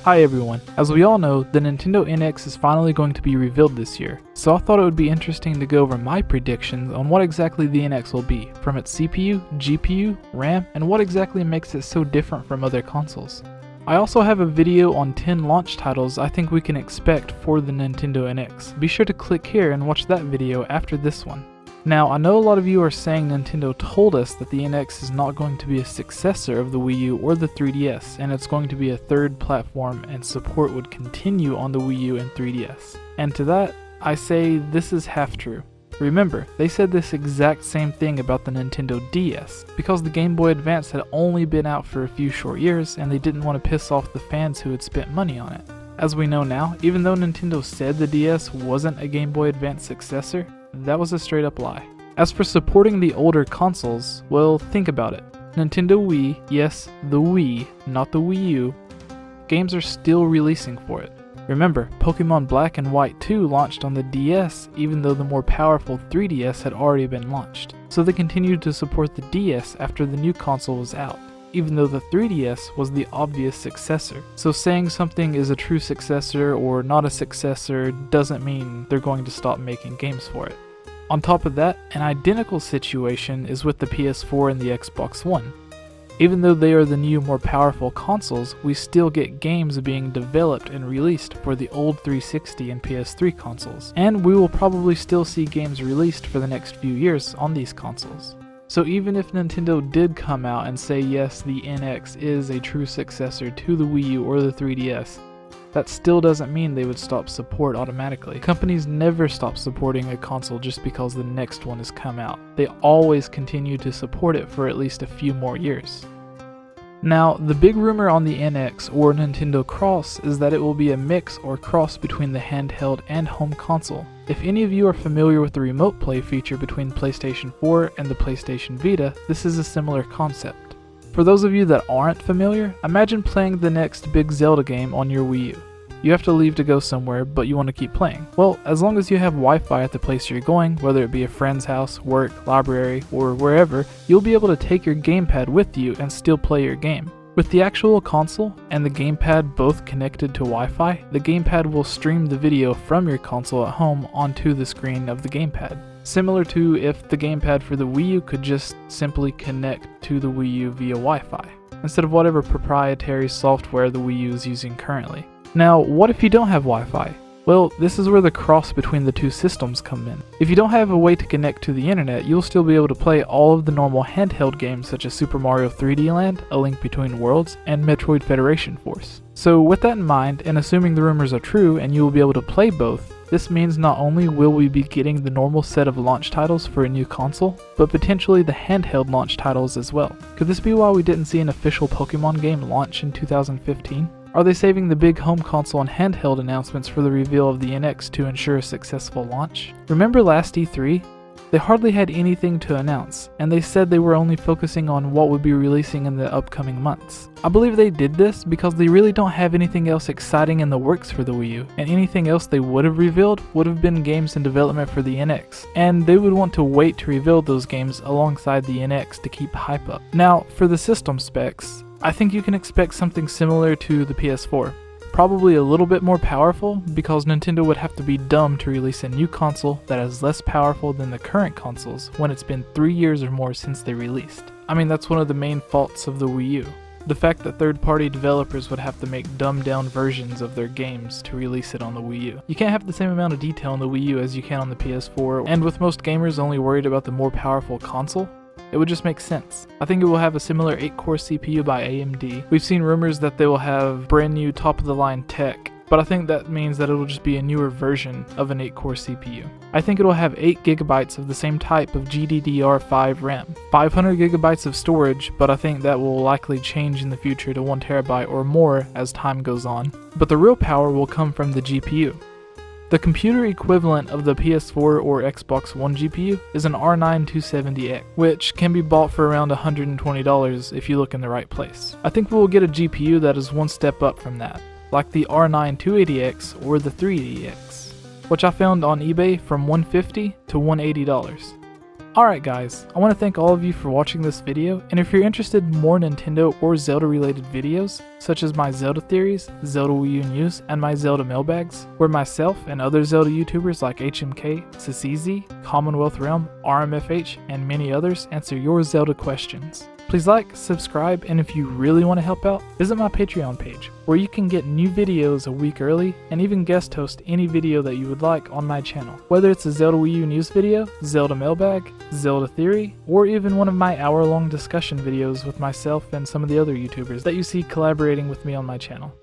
Hi everyone, as we all know, the Nintendo NX is finally going to be revealed this year, so I thought it would be interesting to go over my predictions on what exactly the NX will be, from its CPU, GPU, RAM, and what exactly makes it so different from other consoles. I also have a video on 10 launch titles I think we can expect for the Nintendo NX. Be sure to click here and watch that video after this one. Now, I know a lot of you are saying Nintendo told us that the NX is not going to be a successor of the Wii U or the 3DS, and it's going to be a third platform and support would continue on the Wii U and 3DS. And to that, I say this is half true. Remember, they said this exact same thing about the Nintendo DS, because the Game Boy Advance had only been out for a few short years and they didn't want to piss off the fans who had spent money on it. As we know now, even though Nintendo said the DS wasn't a Game Boy Advance successor, that was a straight up lie. As for supporting the older consoles, well, think about it. Nintendo Wii, yes, the Wii, not the Wii U, games are still releasing for it. Remember, Pokemon Black and White 2 launched on the DS even though the more powerful 3DS had already been launched. So they continued to support the DS after the new console was out, even though the 3DS was the obvious successor. So saying something is a true successor or not a successor doesn't mean they're going to stop making games for it. On top of that, an identical situation is with the PS4 and the Xbox One. Even though they are the new, more powerful consoles, we still get games being developed and released for the old 360 and PS3 consoles, and we will probably still see games released for the next few years on these consoles. So even if Nintendo did come out and say yes, the NX is a true successor to the Wii U or the 3DS, that still doesn't mean they would stop support automatically. Companies never stop supporting a console just because the next one has come out. They always continue to support it for at least a few more years. Now, the big rumor on the NX or Nintendo Cross is that it will be a mix or cross between the handheld and home console. If any of you are familiar with the remote play feature between PlayStation 4 and the PlayStation Vita, this is a similar concept. For those of you that aren't familiar, imagine playing the next big Zelda game on your Wii U. You have to leave to go somewhere, but you want to keep playing. Well, as long as you have Wi-Fi at the place you're going, whether it be a friend's house, work, library, or wherever, you'll be able to take your gamepad with you and still play your game. With the actual console and the gamepad both connected to Wi-Fi, the gamepad will stream the video from your console at home onto the screen of the gamepad. Similar to if the gamepad for the Wii U could just simply connect to the Wii U via Wi-Fi, instead of whatever proprietary software the Wii U is using currently. Now, what if you don't have Wi-Fi? Well, this is where the cross between the two systems come in. If you don't have a way to connect to the internet, you'll still be able to play all of the normal handheld games such as Super Mario 3D Land, A Link Between Worlds, and Metroid Federation Force. So with that in mind, and assuming the rumors are true and you will be able to play both, this means not only will we be getting the normal set of launch titles for a new console, but potentially the handheld launch titles as well. Could this be why we didn't see an official Pokemon game launch in 2015? Are they saving the big home console and handheld announcements for the reveal of the NX to ensure a successful launch? Remember last E3? They hardly had anything to announce, and they said they were only focusing on what would be releasing in the upcoming months. I believe they did this because they really don't have anything else exciting in the works for the Wii U, and anything else they would have revealed would have been games in development for the NX, and they would want to wait to reveal those games alongside the NX to keep hype up. Now, for the system specs, I think you can expect something similar to the PS4. Probably a little bit more powerful, because Nintendo would have to be dumb to release a new console that is less powerful than the current consoles when it's been 3 years or more since they released. I mean, that's one of the main faults of the Wii U. The fact that third-party developers would have to make dumbed-down versions of their games to release it on the Wii U. You can't have the same amount of detail on the Wii U as you can on the PS4, and with most gamers only worried about the more powerful console, it would just make sense. I think it will have a similar 8-core CPU by AMD. We've seen rumors that they will have brand new top-of-the-line tech, but I think that means that it will just be a newer version of an 8-core CPU. I think it will have 8GB of the same type of GDDR5 RAM, 500GB of storage, but I think that will likely change in the future to 1TB or more as time goes on. But the real power will come from the GPU. The computer equivalent of the PS4 or Xbox One GPU is an R9 270X, which can be bought for around $120 if you look in the right place. I think we will get a GPU that is one step up from that, like the R9 280X or the 380X, which I found on eBay from $150 to $180. Alright guys, I want to thank all of you for watching this video, and if you're interested in more Nintendo or Zelda related videos, such as my Zelda theories, Zelda Wii U news, and my Zelda mailbags, where myself and other Zelda YouTubers like HMK, Sasizi, Commonwealth Realm, RMFH, and many others answer your Zelda questions. Please like, subscribe, and if you really want to help out, visit my Patreon page, where you can get new videos a week early, and even guest host any video that you would like on my channel. Whether it's a Zelda Wii U news video, Zelda mailbag, Zelda theory, or even one of my hour-long discussion videos with myself and some of the other YouTubers that you see collaborating with me on my channel.